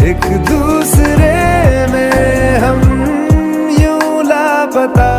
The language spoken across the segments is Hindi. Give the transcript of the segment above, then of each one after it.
एक दूसरे में हम यूं लापता।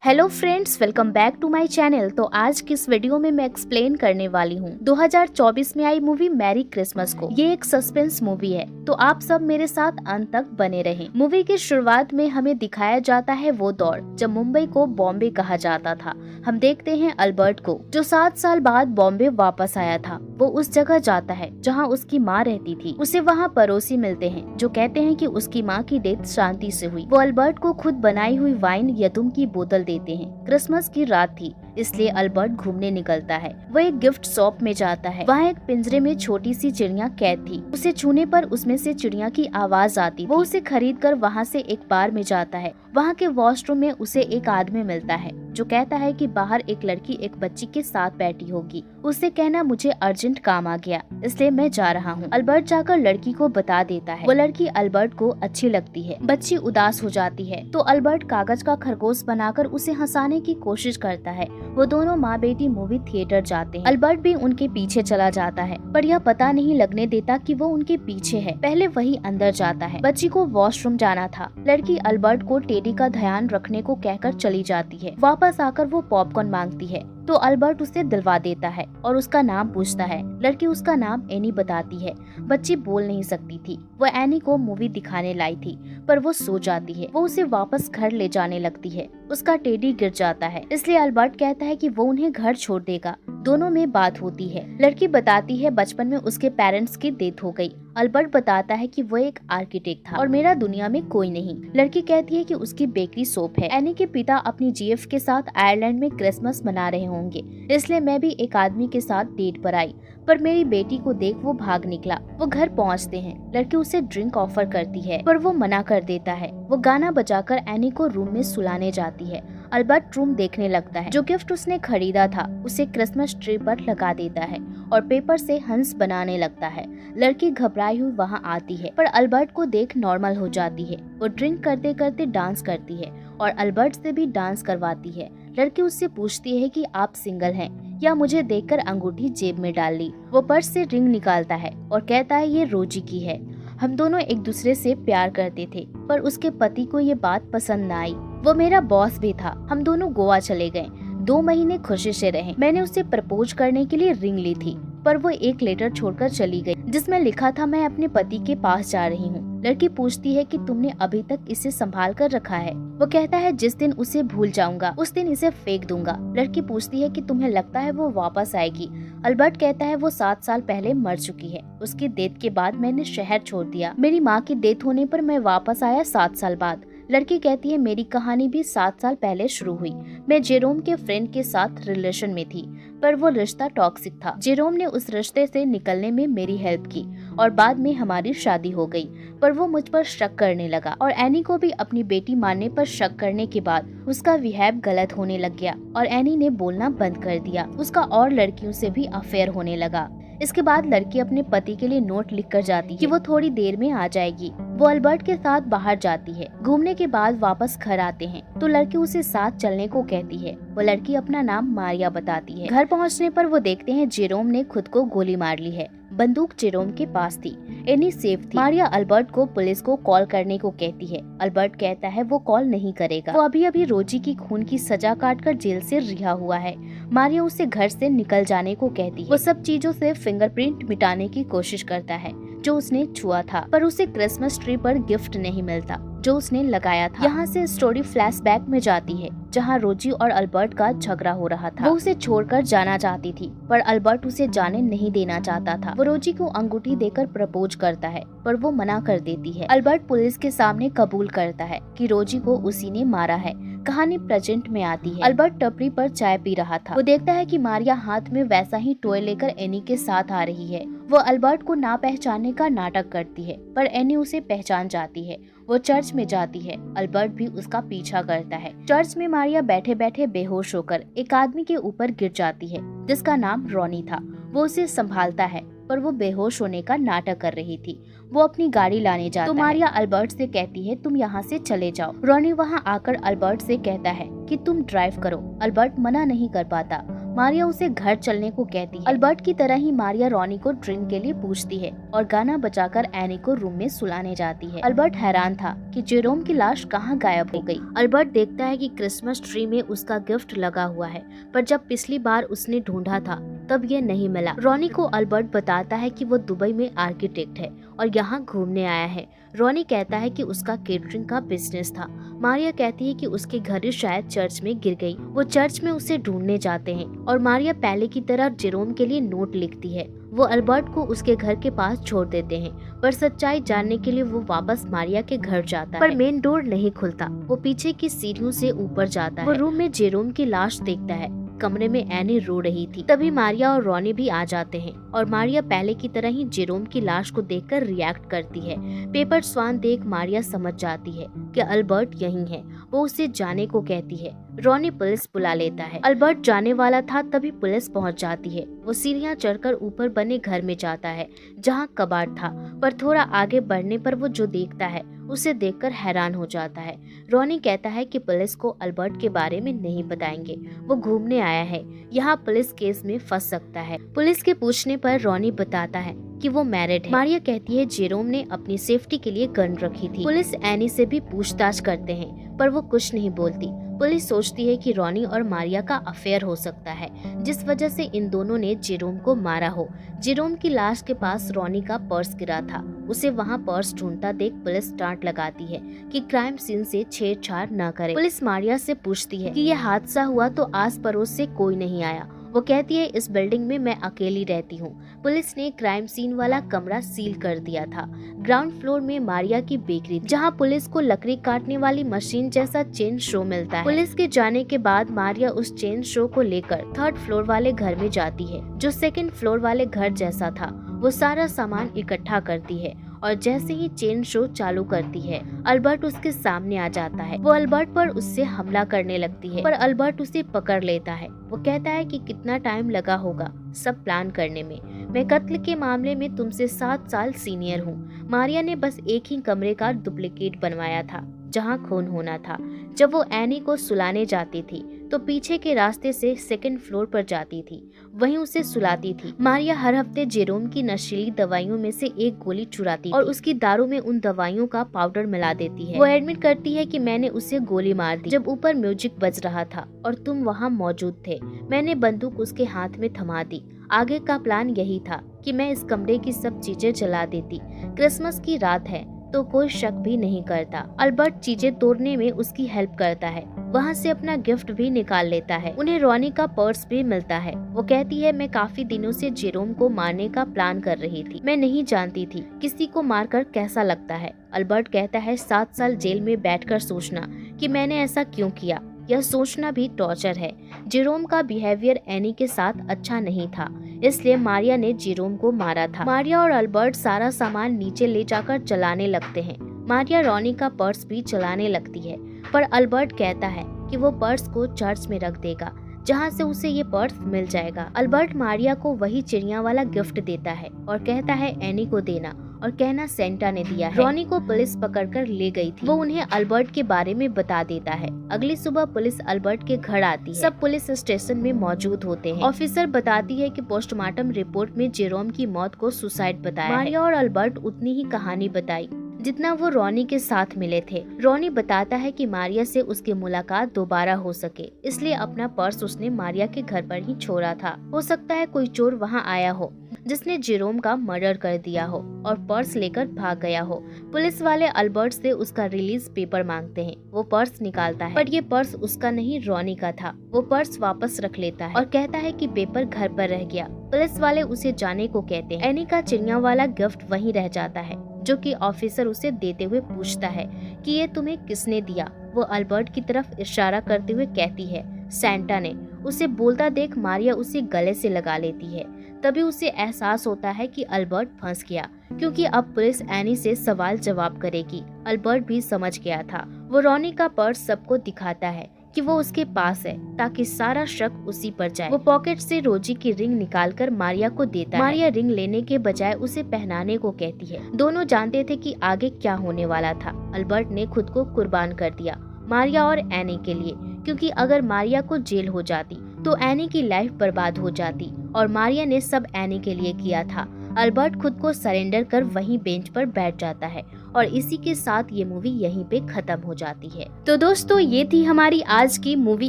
Hello friends, welcome back to my channel. तो आज की इस वीडियो में मैं एक्सप्लेन करने वाली हूँ 2024 में आई मूवी मैरी क्रिसमस को। ये एक सस्पेंस मूवी है, तो आप सब मेरे साथ अंत तक बने रहें। मूवी की शुरुआत में हमें दिखाया जाता है वो दौर जब मुंबई को बॉम्बे कहा जाता था। हम देखते हैं अल्बर्ट को, जो 7 साल बाद बॉम्बे वापस आया था। वो उस जगह जाता है जहाँ उसकी माँ रहती थी। उसे वहाँ पड़ोसी मिलते हैं जो कहते हैं कि उसकी माँ की डेथ शांति से हुई। वो अल्बर्ट को खुद बनाई हुई वाइन यतुम की बोतल देते हैं। क्रिसमस की रात थी, इसलिए अल्बर्ट घूमने निकलता है। वो एक गिफ्ट शॉप में जाता है। वहाँ एक पिंजरे में छोटी सी चिड़िया कैद थी। उसे छूने पर उसमें से चिड़िया की आवाज आती। वो उसे खरीद कर वहाँ से एक बार में जाता है। वहाँ के वॉशरूम में उसे एक आदमी मिलता है जो कहता है कि बाहर एक लड़की एक बच्ची के साथ बैठी होगी। उससे कहना मुझे अर्जेंट काम आ गया, इसलिए मैं जा रहा हूँ। अल्बर्ट जाकर लड़की को बता देता है। वो लड़की अल्बर्ट को अच्छी लगती है। बच्ची उदास हो जाती है तो अल्बर्ट कागज का खरगोश बनाकर उसे हंसाने की कोशिश करता है। वो दोनों माँ बेटी मूवी थिएटर जाते हैं। अल्बर्ट भी उनके पीछे चला जाता है, पर यह पता नहीं लगने देता कि वो उनके पीछे है। पहले वही अंदर जाता है। बच्ची को वॉशरूम जाना था। लड़की अल्बर्ट को टेडी का ध्यान रखने को कहकर चली जाती है। वापस आकर वो पॉपकॉर्न मांगती है तो अल्बर्ट उसे दिलवा देता है और उसका नाम पूछता है। लड़की उसका नाम एनी बताती है। बच्ची बोल नहीं सकती थी। वो एनी को मूवी दिखाने लाई थी, पर वो सो जाती है। वो उसे वापस घर ले जाने लगती है। उसका टेडी गिर जाता है, इसलिए अल्बर्ट कहता है कि वो उन्हें घर छोड़ देगा। दोनों में बात होती है। लड़की बताती है बचपन में उसके पेरेंट्स की डेथ हो गई। अल्बर्ट बताता है कि वो एक आर्किटेक्ट था और मेरा दुनिया में कोई नहीं। लड़की कहती है कि उसकी बेकरी शॉप है। एनी के पिता अपनी जीएफ के साथ आयरलैंड में क्रिसमस मना रहे होंगे, इसलिए मैं भी एक आदमी के साथ डेट पर आई, पर मेरी बेटी को देख वो भाग निकला। वो घर पहुंचते हैं। लड़की उसे ड्रिंक ऑफर करती है, पर वो मना कर देता है। वो गाना बजाकर एनी को रूम में सुलाने जाती है। अल्बर्ट रूम देखने लगता है। जो गिफ्ट उसने खरीदा था उसे क्रिसमस ट्री पर लगा देता है और पेपर से हंस बनाने लगता है। लड़की घबराई हुई वहाँ आती है, पर अल्बर्ट को देख नॉर्मल हो जाती है। वो ड्रिंक करते करते डांस करती है और अल्बर्ट से भी डांस करवाती है। लड़की उससे पूछती है कि आप सिंगल हैं या मुझे देखकर अंगूठी जेब में डाल ली। वो पर्स से रिंग निकालता है और कहता है ये रोजी की है। हम दोनों एक दूसरे से प्यार करते थे, पर उसके पति को ये बात पसंद न आई। वो मेरा बॉस भी था। हम दोनों गोवा चले गए। 2 महीने खुशी से रहे। मैंने उसे प्रपोज करने के लिए रिंग ली थी, पर वो एक लेटर छोड़कर चली गई जिसमें लिखा था मैं अपने पति के पास जा रही हूँ। लड़की पूछती है कि तुमने अभी तक इसे संभाल कर रखा है। वो कहता है जिस दिन उसे भूल जाऊंगा उस दिन इसे फेंक दूंगा। लड़की पूछती है कि तुम्हें लगता है वो वापस आएगी। अल्बर्ट कहता है वो 7 साल पहले मर चुकी है। उसकी डेथ के बाद मैंने शहर छोड़ दिया। मेरी माँ की डेथ होने पर मैं वापस आया 7 साल बाद। लड़की कहती है मेरी कहानी भी 7 साल पहले शुरू हुई। मैं जेरोम के फ्रेंड के साथ रिलेशन में थी, पर वो रिश्ता टॉक्सिक था। जेरोम ने उस रिश्ते से निकलने में मेरी हेल्प की और बाद में हमारी शादी हो गई, पर वो मुझ पर शक करने लगा और एनी को भी अपनी बेटी मारने पर शक करने के बाद उसका बिहेव गलत होने लग गया और एनी ने बोलना बंद कर दिया। उसका और लड़कियों से भी अफेयर होने लगा। इसके बाद लड़की अपने पति के लिए नोट लिख कर जाती है कि वो थोड़ी देर में आ जाएगी। वो अल्बर्ट के साथ बाहर जाती है। घूमने के बाद वापस घर आते हैं तो लड़की उसे साथ चलने को कहती है। वो लड़की अपना नाम मारिया बताती है। घर पहुंचने पर वो देखते हैं जेरोम ने खुद को गोली मार ली है। बंदूक जेरोम के पास थी। एनी सेफ थी। मारिया अल्बर्ट को पुलिस को कॉल करने को कहती है। अल्बर्ट कहता है वो कॉल नहीं करेगा। वो अभी अभी रोजी की खून की सजा काटकर जेल से रिहा हुआ है। मारिया उसे घर से निकल जाने को कहती है। वो सब चीजों से फिंगरप्रिंट मिटाने की कोशिश करता है जो उसने छुआ था, पर उसे क्रिसमस ट्री पर गिफ्ट नहीं मिलता जो उसने लगाया था। यहाँ से स्टोरी फ्लैशबैक में जाती है जहाँ रोजी और अल्बर्ट का झगड़ा हो रहा था। वो उसे छोड़कर जाना चाहती थी, पर अल्बर्ट उसे जाने नहीं देना चाहता था। वो रोजी को अंगूठी देकर प्रपोज करता है, पर वो मना कर देती है। अल्बर्ट पुलिस के सामने कबूल करता है कि रोजी को उसी ने मारा है। कहानी प्रेजेंट में आती है। अल्बर्ट टपरी पर चाय पी रहा था। वो देखता है कि मारिया हाथ में वैसा ही टॉय लेकर एनी के साथ आ रही है। वो अल्बर्ट को ना पहचानने का नाटक करती है, पर एनी उसे पहचान जाती है। वो चर्च में जाती है। अल्बर्ट भी उसका पीछा करता है। चर्च में मारिया बैठे बैठे बेहोश होकर एक आदमी के ऊपर गिर जाती है जिसका नाम रॉनी था। वो उसे संभालता है, पर वो बेहोश होने का नाटक कर रही थी। वो अपनी गाड़ी लाने जाता है तो मारिया अल्बर्ट से कहती है तुम यहाँ से चले जाओ। रॉनी वहाँ आकर अल्बर्ट से कहता है कि तुम ड्राइव करो। अल्बर्ट मना नहीं कर पाता। मारिया उसे घर चलने को कहती है। अल्बर्ट की तरह ही मारिया रॉनी को ड्रिंक के लिए पूछती है और गाना बजाकर एनी को रूम में सुलाने जाती है। अल्बर्ट हैरान था कि जेरोम की लाश कहाँ गायब हो गई। अल्बर्ट देखता है कि क्रिसमस ट्री में उसका गिफ्ट लगा हुआ है, पर जब पिछली बार उसने ढूंढा था तब ये नहीं मिला। रॉनी को अल्बर्ट बताता है कि वो दुबई में आर्किटेक्ट है और यहाँ घूमने आया है। रॉनी कहता है कि उसका केटरिंग का बिजनेस था। मारिया कहती है कि उसकी घड़ी शायद चर्च में गिर गई। वो चर्च में उसे ढूंढने जाते हैं और मारिया पहले की तरह जेरोम के लिए नोट लिखती है। वो अल्बर्ट को उसके घर के पास छोड़ देते हैं, पर सच्चाई जानने के लिए वो वापस मारिया के घर जाता है, पर मेन डोर नहीं खुलता। वो पीछे की सीढ़ियों से ऊपर जाता है। वो रूम में जेरोम की लाश देखता है। कमरे में एनी रो रही थी। तभी मारिया और रॉनी भी आ जाते हैं और मारिया पहले की तरह ही जेरोम की लाश को देखकर रिएक्ट करती है। पेपर स्वान देख मारिया समझ जाती है कि अल्बर्ट यहीं है। वो उसे जाने को कहती है। रॉनी पुलिस बुला लेता है। अल्बर्ट जाने वाला था तभी पुलिस पहुंच जाती है। वो सीढ़ियां चढ़कर ऊपर बने घर में जाता है जहां कबाड़ था, पर थोड़ा आगे बढ़ने पर वो जो देखता है उसे देखकर हैरान हो जाता है। रॉनी कहता है कि पुलिस को अल्बर्ट के बारे में नहीं बताएंगे, वो घूमने आया है, यहाँ पुलिस केस में फंस सकता है। पुलिस के पूछने पर रॉनी बताता है कि वो मैरिड है। मारिया कहती है जेरोम ने अपनी सेफ्टी के लिए गन रखी थी। पुलिस एनी से भी पूछताछ करते हैं, पर वो कुछ नहीं बोलती। पुलिस सोचती है कि रॉनी और मारिया का अफेयर हो सकता है, जिस वजह से इन दोनों ने जेरोम को मारा हो। जेरोम की लाश के पास रॉनी का पर्स गिरा था। उसे वहाँ पर्स ढूंढता देख पुलिस डांट लगाती है कि क्राइम सीन से छेड़छाड़ न करे। पुलिस मारिया से पूछती है कि यह हादसा हुआ तो आस पड़ोस से कोई नहीं आया। वो कहती है इस बिल्डिंग में मैं अकेली रहती हूँ। पुलिस ने क्राइम सीन वाला कमरा सील कर दिया था। ग्राउंड फ्लोर में मारिया की बेकरी, जहाँ पुलिस को लकड़ी काटने वाली मशीन जैसा चेन शो मिलता है। पुलिस के जाने के बाद मारिया उस चेन शो को लेकर थर्ड फ्लोर वाले घर में जाती है, जो सेकंड फ्लोर वाले घर जैसा था। वो सारा सामान इकट्ठा करती है और जैसे ही चेन शो चालू करती है, अल्बर्ट उसके सामने आ जाता है। वो अल्बर्ट पर उससे हमला करने लगती है, पर अल्बर्ट उसे पकड़ लेता है। वो कहता है कि कितना टाइम लगा होगा सब प्लान करने में। मैं कत्ल के मामले में तुमसे 7 साल सीनियर हूँ। मारिया ने बस एक ही कमरे का डुप्लीकेट बनवाया था जहाँ खून होना था। जब वो एनी को सुलाने जाती थी तो पीछे के रास्ते से सेकंड फ्लोर पर जाती थी, वहीं उसे सुलाती थी। मारिया हर हफ्ते जेरोम की नशीली दवाइयों में से एक गोली चुराती और उसकी दारू में उन दवाइयों का पाउडर मिला देती है। वो एडमिट करती है कि मैंने उसे गोली मार दी जब ऊपर म्यूजिक बज रहा था और तुम वहाँ मौजूद थे। मैंने बंदूक उसके हाथ में थमा दी। आगे का प्लान यही था कि मैं इस कमरे की सब चीजें जला देती। क्रिसमस की रात है तो कोई शक भी नहीं करता। अल्बर्ट चीजें तोड़ने में उसकी हेल्प करता है, वहाँ से अपना गिफ्ट भी निकाल लेता है। उन्हें रॉनी का पर्स भी मिलता है। वो कहती है मैं काफी दिनों से जेरोम को मारने का प्लान कर रही थी। मैं नहीं जानती थी किसी को मारकर कैसा लगता है। अल्बर्ट कहता है 7 साल जेल में बैठकर सोचना कि मैंने ऐसा क्यों किया, यह सोचना भी टॉर्चर है। जेरोम का बिहेवियर एनी के साथ अच्छा नहीं था, इसलिए मारिया ने जेरोम को मारा था। मारिया और अल्बर्ट सारा सामान नीचे ले जाकर चलाने लगते हैं। मारिया रॉनी का पर्स भी चलाने लगती है, पर अल्बर्ट कहता है कि वो पर्स को चर्च में रख देगा, जहाँ से उसे ये पर्स मिल जाएगा। अल्बर्ट मारिया को वही चिड़िया वाला गिफ्ट देता है और कहता है एनी को देना और कहना सेंटा ने दिया है। रॉनी को पुलिस पकड़कर ले गई थी। वो उन्हें अल्बर्ट के बारे में बता देता है। अगली सुबह पुलिस अल्बर्ट के घर आती है। सब पुलिस स्टेशन में मौजूद होते हैं। ऑफिसर बताती है कि पोस्टमार्टम रिपोर्ट में जेरोम की मौत को सुसाइड बताया। मारिया और अल्बर्ट उतनी ही कहानी बताई जितना वो रॉनी के साथ मिले थे। रॉनी बताता है कि मारिया से उसकी मुलाकात दोबारा हो सके, इसलिए अपना पर्स उसने मारिया के घर पर ही छोड़ा था। हो सकता है कोई चोर वहाँ आया हो जिसने जेरोम का मर्डर कर दिया हो और पर्स लेकर भाग गया हो। पुलिस वाले अल्बर्ट से उसका रिलीज पेपर मांगते हैं। वो पर्स निकालता है, पर ये पर्स उसका नहीं रॉनी का था। वो पर्स वापस रख लेता है और कहता है कि पेपर घर पर रह गया। पुलिस वाले उसे जाने को कहते हैं। एनी का चिड़िया वाला गिफ्ट वहीं रह जाता है, जो कि ऑफिसर उसे देते हुए पूछता है कि ये तुम्हें किसने दिया। वो अल्बर्ट की तरफ इशारा करते हुए कहती है सेंटा ने। उसे बोलता देख मारिया उसे गले से लगा लेती है। तभी उसे एहसास होता है कि अल्बर्ट फंस गया, क्योंकि अब पुलिस एनी से सवाल जवाब करेगी। अल्बर्ट भी समझ गया था। वो रॉनी का पर्स सबको दिखाता है कि वो उसके पास है, ताकि सारा शक उसी पर जाए। वो पॉकेट से रोजी की रिंग निकालकर मारिया को देता है। मारिया रिंग लेने के बजाय उसे पहनाने को कहती है। दोनों जानते थे कि आगे क्या होने वाला था। अल्बर्ट ने खुद को कुर्बान कर दिया मारिया और एनी के लिए, क्योंकि अगर मारिया को जेल हो जाती तो एनी की लाइफ बर्बाद हो जाती और मारिया ने सब एनी के लिए किया था। अल्बर्ट खुद को सरेंडर कर वहीं बेंच पर बैठ जाता है और इसी के साथ ये मूवी यहीं पे खत्म हो जाती है। तो दोस्तों ये थी हमारी आज की मूवी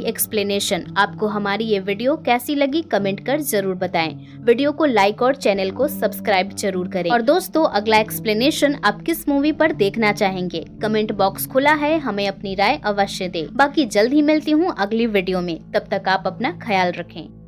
एक्सप्लेनेशन। आपको हमारी ये वीडियो कैसी लगी कमेंट कर जरूर बताएं। वीडियो को लाइक और चैनल को सब्सक्राइब जरूर करें। और दोस्तों अगला एक्सप्लेनेशन आप किस मूवी पर देखना चाहेंगे कमेंट बॉक्स खुला है, हमें अपनी राय अवश्य दें। बाकी जल्द ही मिलती हूँ अगली वीडियो में, तब तक आप अपना ख्याल रखें।